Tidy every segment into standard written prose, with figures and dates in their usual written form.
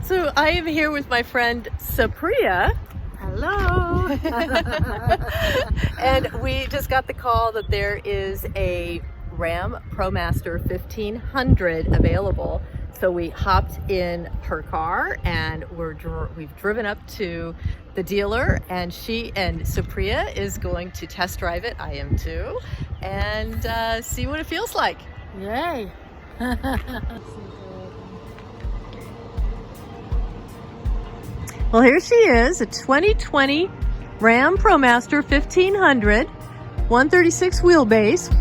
So I am here with my friend Supriya. Hello. And we just got the call that there is a Ram Promaster 1500 available. So we hopped in her car and we've driven up to the dealer, and she and Supriya is going to test drive it. I am too, and see what it feels like. Yay. Well, here she is, a 2020 Ram Promaster 1500, 136 wheelbase.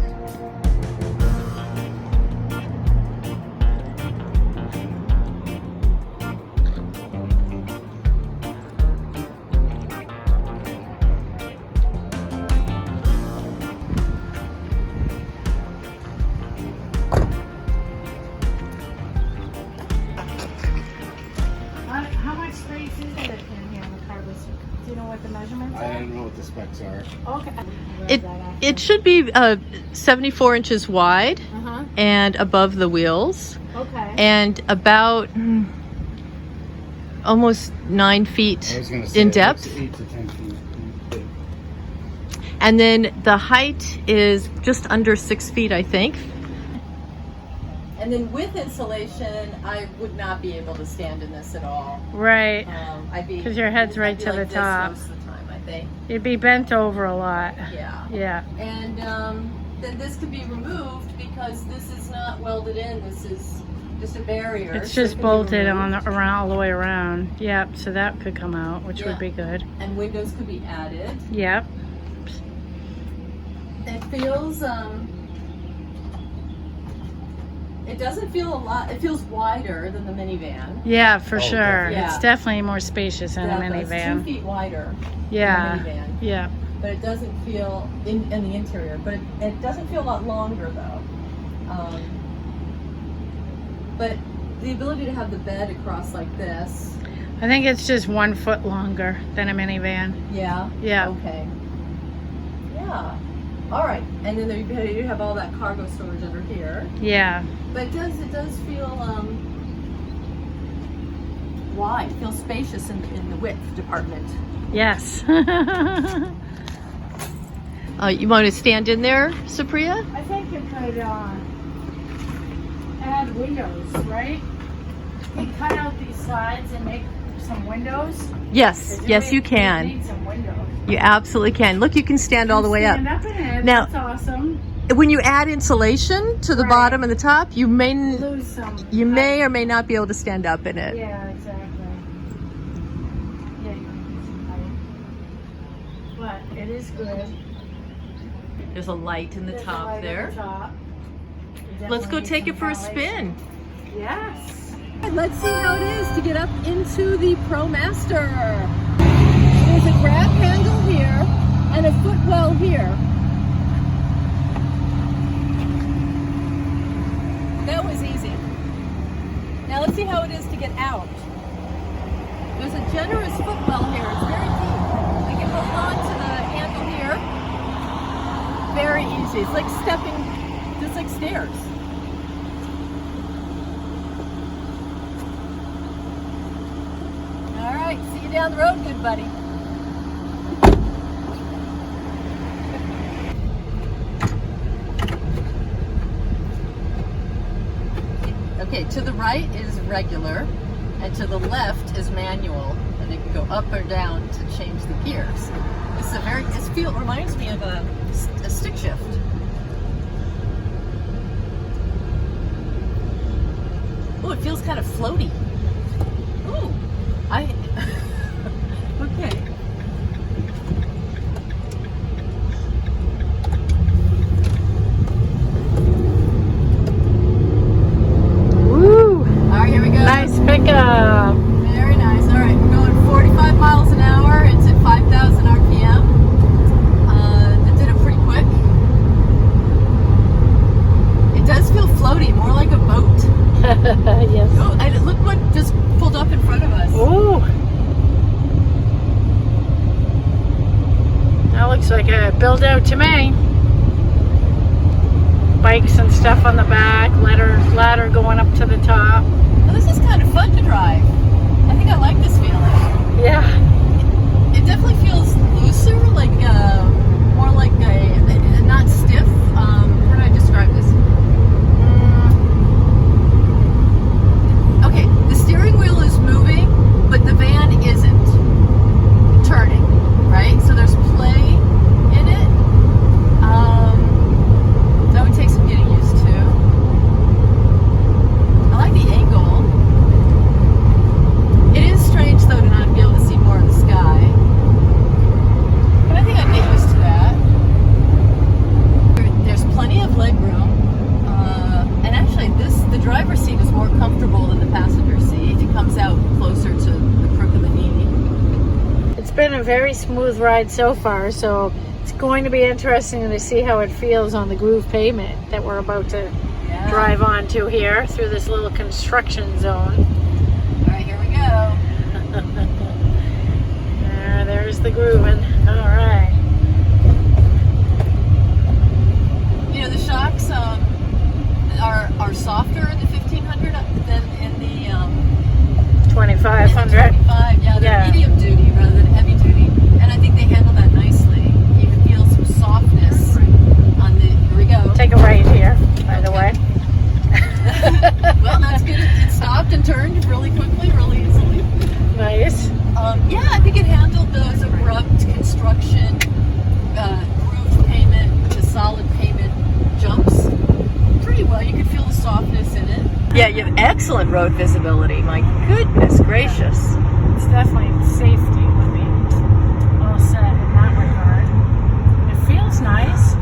How much space is it in here in the cargo suit? Do you know what the measurements are? I don't know what the specs are. Okay. It should be 74 inches wide and above the wheels, Okay. and about almost 9 feet I was gonna say in it depth. looks 8 to 10 feet. And then the height is just under 6 feet, I think. And then with insulation, I would not be able to stand in this at all. Right. I'd be 'Cause your head's right I'd be to like the this top. most of the time, I think. You'd be bent over a lot. Yeah. Yeah. And then this could be removed because this is not welded in. This is just a barrier. It's so it just can be bolted removed. around all the way around. Yep. So that could come out, which Yeah. would be good. And windows could be added. Yep. It feels it doesn't feel a lot. It feels wider than the minivan. Yeah, for Oh, sure. definitely. It's Yeah. definitely more spacious than a It's 2 minivan. feet wider Yeah. than the minivan. Yeah. But it doesn't feel in the interior. But it doesn't feel a lot longer though. But the ability to have the bed across like this. I think it's just 1 foot longer than a minivan. Yeah. Yeah. Okay. Yeah. All right. And then you have all that cargo storage under here. Yeah. But it does feel wide. It feels spacious in the width department. Yes. You want to stand in there, Supriya? I think you could add windows, right? You cut out these slides and make some windows. Yes. Yes, you You can. need some windows. You absolutely can. Look, you can stand all the way up. Stand up in it. Now- That's awesome. When you add insulation to the Right. bottom and the top, you may Lose some. may or may not be able to stand up in it. Yeah, exactly. Yeah, you lose some height. But it is good. There's a light in the There's a top light at there. the top. You Let's go definitely take need it for a some spin. ventilation. Yes. Let's see how it is to get up into the Promaster. There's a grab handle here and a footwell here. That was easy. Now let's see how it is to get out. There's a generous footwell here. It's very deep. I can hold on to the handle here. Very easy. It's like stepping, just like stairs. All right, see you down the road, good buddy. Okay, to the right is regular, and to the left is manual, and it can go up or down to change the gears. This is reminds me of a stick shift. Oh, it feels kind of floaty. Ooh, okay. Woo! All right, here we go. Nice pickup. Very nice. All right, we're going 45 miles an hour. It's at 5,000 RPM. That did it pretty quick. It does feel floaty, more like a boat. Yes. Oh, and look what just pulled up in front of us. Ooh. That looks like a build out to me. Bikes and stuff on the back, ladder going up to the top. Well, this is kind of fun to drive. very smooth ride so far, so it's going to be interesting to see how it feels on the groove pavement that we're about to drive onto here through this little construction zone. All right, here we go. There's the grooving. All right. You know, the shocks are softer in the 1500 than in the 2500. 25. Yeah, they're medium duty rather than heavy duty, and I think they handle that nicely. You can feel some softness on the. Here we go. Take a right here, by the way. Well, that's good. It stopped and turned really quickly, really easily. Nice. Yeah, I think it handled those abrupt construction, groove pavement to solid pavement jumps pretty well. You could feel the softness in it. Yeah, you have excellent road visibility. My goodness gracious. It's definitely safety would be all set in that regard. It feels nice.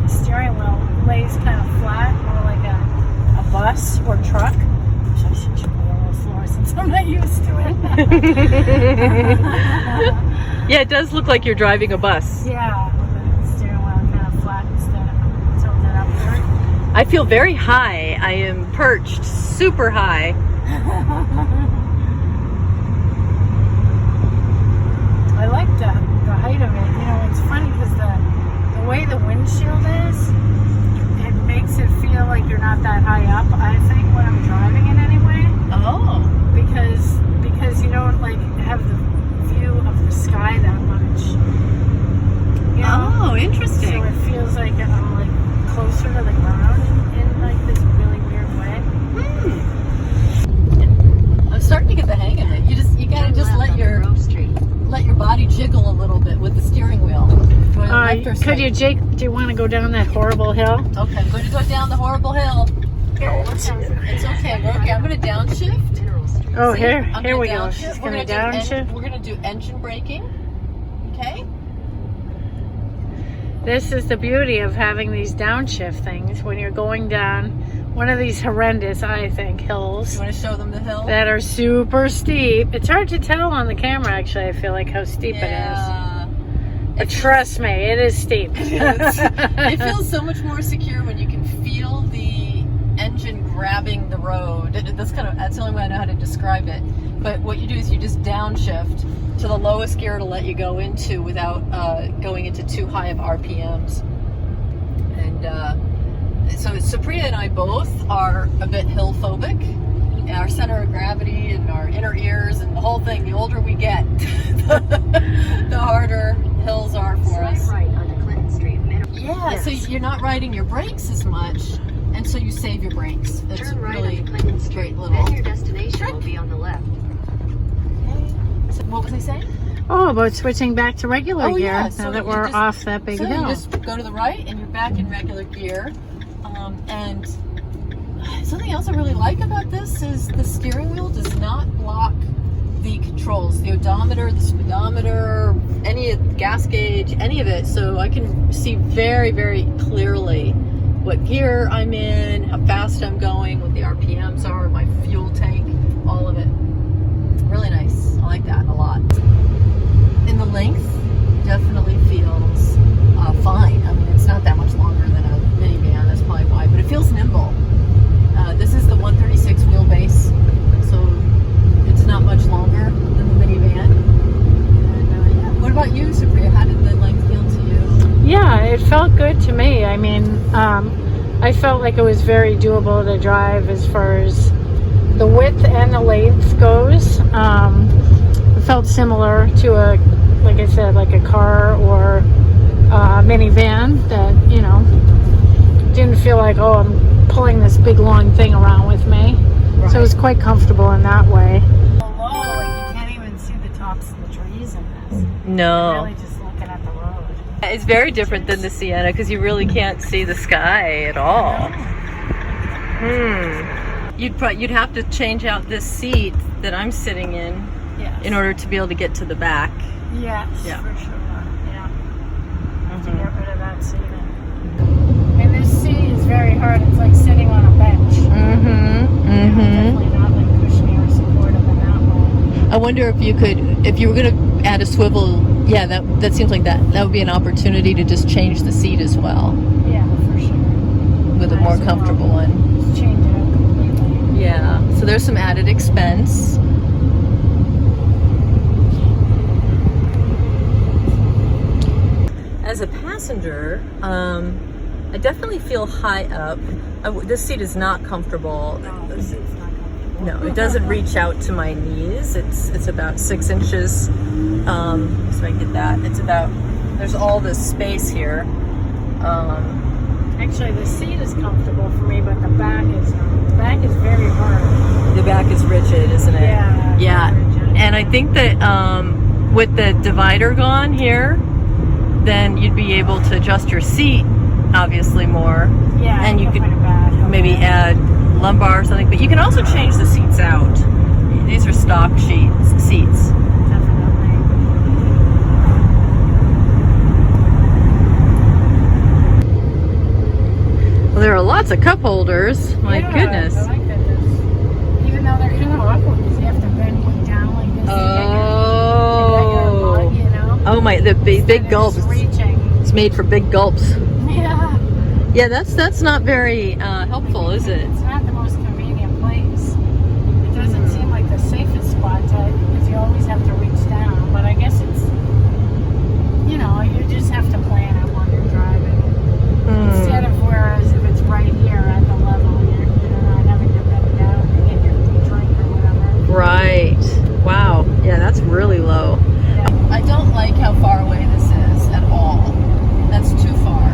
The steering wheel lays kind of flat, more like a bus or truck. Which I should go a little slower since I'm not used to it. Yeah, it does look like you're driving a bus. Yeah, the steering wheel kind of flat instead of tilted upward. I feel very high. I am perched super high. I like the height of it. You know, it's funny because the way the windshield is, it makes it feel like you're not that high up. I think when I'm driving it anyway. Oh. Because you don't like have the view of the sky that much. You know? Oh, interesting. So it feels like I'm like closer to the ground in like this really weird way. I'm starting to get the hang of it. You gotta just let your body jiggle a little bit with the steering wheel. Could you, Jake? Do you want to go down that horrible hill? Okay, I'm going to go down the horrible hill. It's okay. We're okay. I'm going to downshift. Oh, See? here we go. Downshift. She's going to downshift. We're going to do engine braking. Okay. This is the beauty of having these downshift things when you're going down one of these horrendous, I think, hills. You want to show them the hill? That are super steep. It's hard to tell on the camera, actually, I feel like, how steep it is. But trust me, it is steep. It feels so much more secure when you can feel the engine grabbing the road. That's the only way I know how to describe it. But what you do is you just downshift to the lowest gear to let you go into without going into too high of RPMs. And so Supriya and I both are a bit hill phobic. Our center of gravity and our inner ears and the whole thing, the older we get, the harder hills are for us. Yeah, so you're not riding your brakes as much, and so you save your brakes. That's really great little Then your destination will be on the left. So what was I saying? Oh, about switching back to regular gear now so that you we're just- off that big so hill. you just go to the right and you're back in regular gear. And something else I really like about this is the steering wheel does not block the controls, the odometer, the speedometer, any of the gas gauge, any of it. So I can see very, very clearly what gear I'm in, how fast I'm going, what the RPMs are, my fuel tank, all of it. Really nice. I like that a lot. And the length definitely feels fine. I mean, it's not that much longer than a minivan. That's probably why, but it feels nimble. This is the 136 wheelbase, so it's not much longer than the minivan. And yeah. What about you, Supriya? How did the length feel to you? Yeah, it felt good to me. I mean, I felt like it was very doable to drive as far as the width and the length goes. It felt similar to like I said, like a car or a minivan that, you know, didn't feel like, oh, I'm pulling this big long thing around with me. Right. So it was quite comfortable in that way. Below, like you can't even see the tops of the trees in this. No. You're really just looking at the road. It's very different than the Sienna because you really can't see the sky at all. You'd have to change out this seat that I'm sitting in in order to be able to get to the back. Yes, Yeah. for sure. Yeah. To get rid of that seat. And this seat is very hard. It's like sitting on a bench. Mm-hmm. wonder if you could, if you were going to add a swivel, yeah, that seems like that would be an opportunity to just change the seat as well Yeah, for sure. with a more comfortable one. Just change it up completely. Yeah, so there's some added expense. As a passenger, I definitely feel high up. This seat is not comfortable. No, this seat's not comfortable. No, it doesn't reach out to my knees. It's about 6 inches. So I get that. It's about, there's all this space here. Actually, the seat is comfortable for me, but the back is not. The back is very hard. The back is rigid, isn't it? Yeah. Yeah. Rigid. And I think that with the divider gone here, then you'd be able to adjust your seat obviously more. Yeah. And you could back, maybe add lumbar or something, but you can also change the seats out. These are stock seats. Definitely. Well, there are lots of cup holders. My goodness. I like that. Even though they're kind of awkward because you have to bend one down like this. Oh. To get your mug, you know? Oh my, the big gulps. Just reaching. It's made for big gulps. Yeah. Yeah, that's not very helpful, is it? It's not the most convenient place. It doesn't seem like the safest spot because you always have to reach down. But I guess it's, you know, you just have to plan it while you're driving. Instead of whereas if it's right here at the level, you're not having to bend down to get your drink or whatever. Right. Wow. Yeah, that's really low. Yeah. I don't like how far away this is at all. That's too far.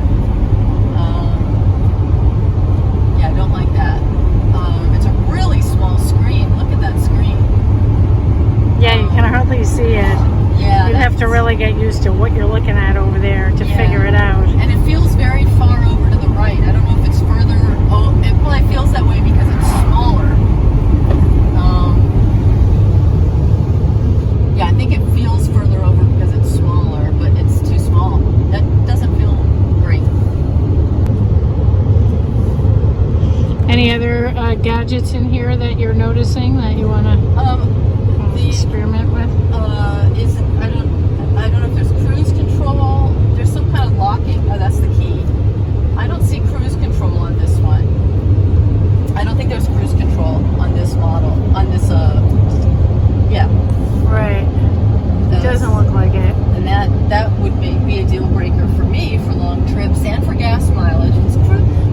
Yeah, I don't like that. It's a really small screen. Look at that screen. Yeah, you can hardly see it. Yeah. You have to really get used to what you're looking at over there to Yeah. figure it out. And it feels very far over to the right. I don't know if it's further. Oh, it probably feels that way because it's smaller. Yeah, I think it feels further over because it's smaller, but it's too small. That doesn't feel great. Any other gadgets in here that you're noticing that you want to experiment with? I don't know if there's cruise control. There's some kind of locking. Oh, that's the key. I don't see cruise control on this one. I don't think there's cruise control on this model. On this, yeah. Right. It doesn't look like it. And that would be a deal breaker for me for long trips and for gas mileage.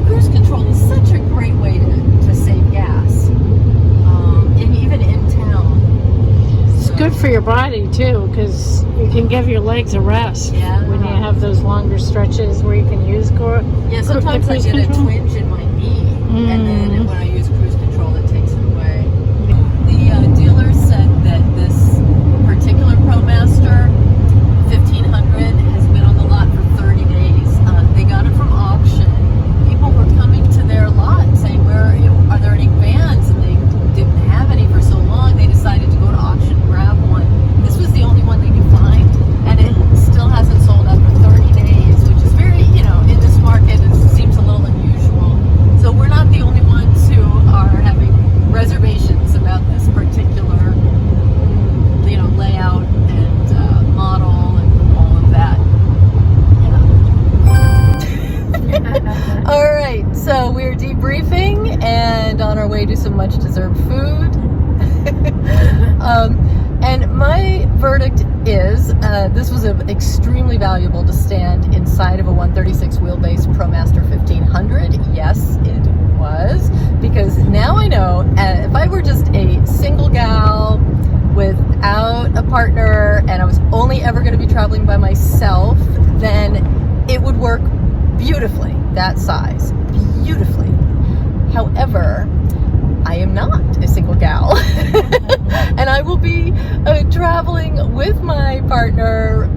Cruise control is such a great way to save gas, and even in town. It's good for your body too, because you can give your legs a rest when you have those longer stretches where you can use Yeah, sometimes I get a twinge in my knee, and then when I use cruise control, it takes it away. The dealer said that this particular Promaster 1500 has been on the lot for 30 days. They got it from auction. People were coming to their lot and saying, are there any vans? And they didn't have any for so long. They decided to go to auction and grab one. This was the only one they could find, and it still hasn't sold after 30 days, which is very, in this market, it seems a little unusual. So we're not the only ones who are having reservations about this particular, layout and model and all of that. Yeah. All right, so we're debriefing and on our way to some much deserved food. And my verdict is this was extremely valuable to stand inside of a 136 wheelbase Promaster 1500. Yes, it was, because now I know if I were just a single gal without a partner and I was only ever going to be traveling by myself, then it would work beautifully, that size, beautifully. However, I am not a single gal and I will be traveling with my partner,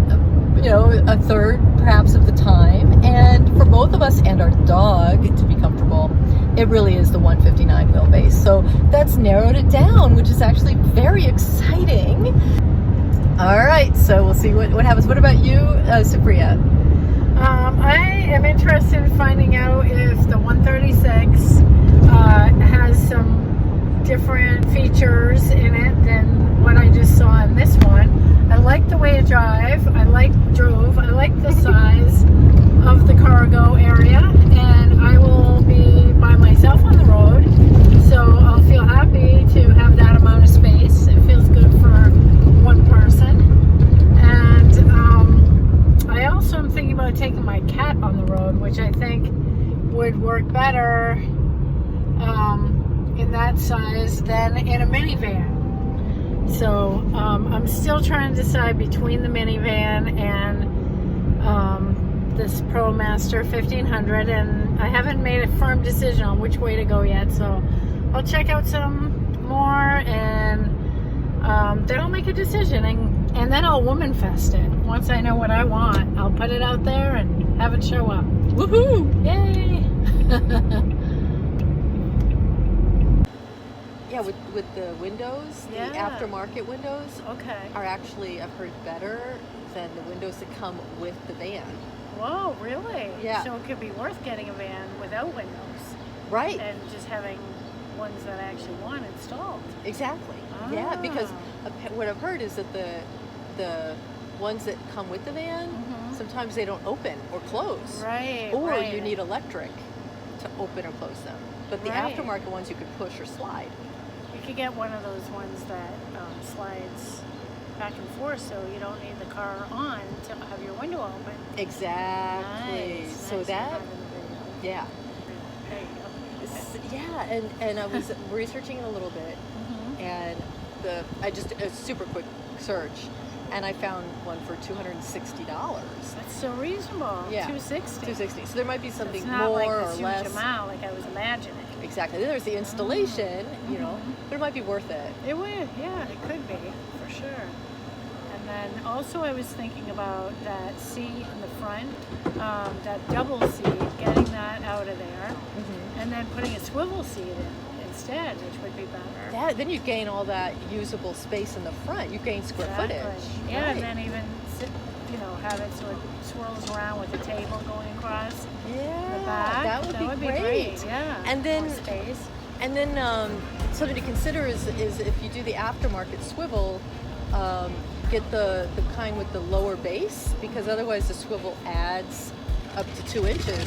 a third perhaps of the time, and for both of us and our dog to be comfortable, it really is the 159 wheelbase. So that's narrowed it down, which is actually very exciting. All right, so we'll see what happens. What about you, Supriya? I am interested in finding out if the 136 has some different features in it than what I just saw in this one. I like the way it drove. I like the size of the cargo area, and I will be by myself on the road, so I'll feel happy to have that amount of space. It feels good for one person. And I also am thinking about taking my cat on the road, which I think would work better in that size than in a minivan. So I'm still trying to decide between the minivan and this Promaster 1500, and I haven't made a firm decision on which way to go yet, so I'll check out some more, and then I'll make a decision, and then I'll woman fest it. Once I know what I want, I'll put it out there and have it show up. Woohoo! Yay! Yeah, with the windows, the Yeah. aftermarket windows Okay. are actually, I've heard, better than the windows that come with the van. Whoa, really? Yeah. So it could be worth getting a van without windows Right. and just having ones that I actually want installed. Exactly. Yeah, because Ah. what I've heard is that the ones that come with the van, Mhm. sometimes they don't open or close. Right. Or right. you need electric to open or close them. But the Right. aftermarket ones you could push or slide. You could get one of those ones that slides back and forth, so you don't need the car on to have your window open. Exactly. Nice. So nice. that, I'll have it in the video. yeah. There you go. Yeah, and I was researching it a little bit, Mhm. and I just a super quick search, and I found one for $260. That's so reasonable. Yeah. 260. $260. So there might be something It's not more like or this huge less. amount like I was imagining. Exactly. Then there's the installation, you know, Mhm. but it might be worth it. It would, yeah, it could be, for sure. And then also I was thinking about that seat in the front, that double seat, getting that out of there, and then putting a swivel seat in instead, which would be better. Yeah, then you gain all that usable space in the front. You gain square Exactly. footage. Yeah, Right. and then even have it so it swirls around with the table going across Yeah, the back. that would be great. Yeah. And then- more space. And then something to consider is if you do the aftermarket swivel, get the kind with the lower base, because otherwise the swivel adds up to 2 inches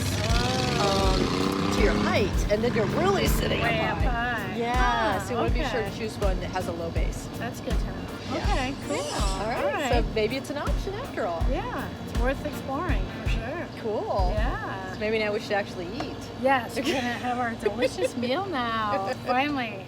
to your height, and then you're really sitting Way up up high. high. Yeah, Ah, so you want to be sure okay. to choose one that has a low base. That's good to know. Yeah. Okay, cool. All right, so maybe it's an option after all. Yeah, it's worth exploring for sure. Cool. Yeah. So maybe now we should actually eat. Yes, we're gonna have our delicious meal now. Finally.